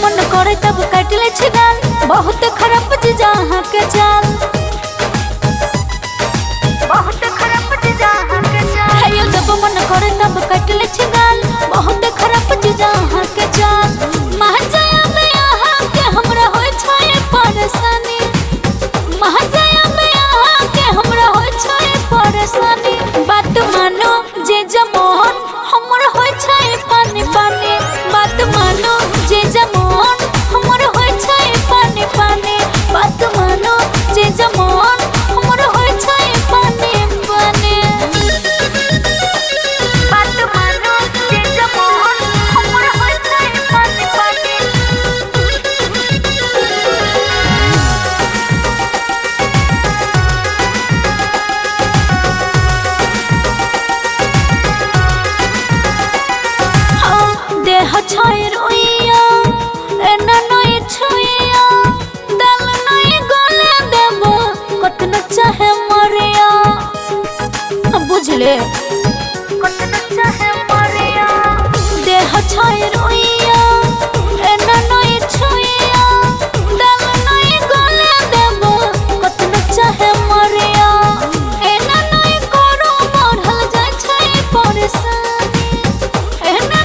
मन करे तब काट ले छिगाल बहुत खराब जहाँ के चाल बहुत खराब जहाँ के चाल है जब मन करे तब काट ले छिगाल बहुत खराब जहाँ के चाल महाजया में यहाँ के हमरा होय छे परेशानी महाजया में यहाँ के हमरा होय छे परेशानी बात मानो जे जमोहन हमरा होय छे पानी पानी बात मानो जे जमोहन हमरा होय छे पानी पानी बात मानो जे जमोहन हमरा होय छे पानी पानी बात मानो जे जमोहन हमरा होय छे पानी पानी देह छाय रोइया एना नई छुइया दल नई गले देबो कतन चाहे मरिया बुझले कतन चाहे मरिया देह छाय रोइया एना नई छुइया दल नई गले देबो कतन चाहे मरिया एना नई करो बढ़ल जाय छै परेशानी एना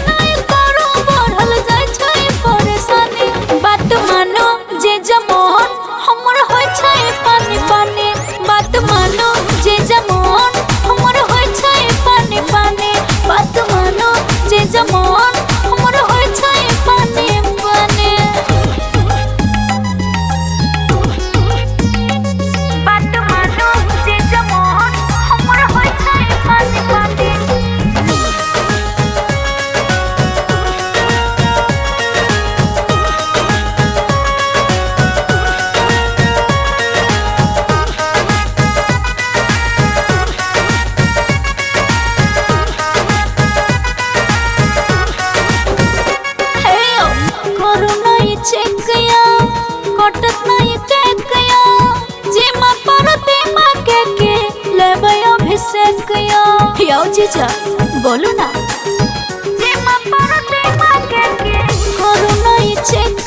बात मानो जे जमोहन हमर होय छे पानी पानी बात मानो जे जमोहन हमर होय छे पानी पानी बात मानो जे जमोहन हमर होय छे पानी पानी बात मानो जे जमोहन हमर होय छे पानी पानी कटत नहीं टेकया जेमा परते माके के लेबै अभिषेकया यो जीजा बोलो ना जेमा परते माके के करू नहीं चेक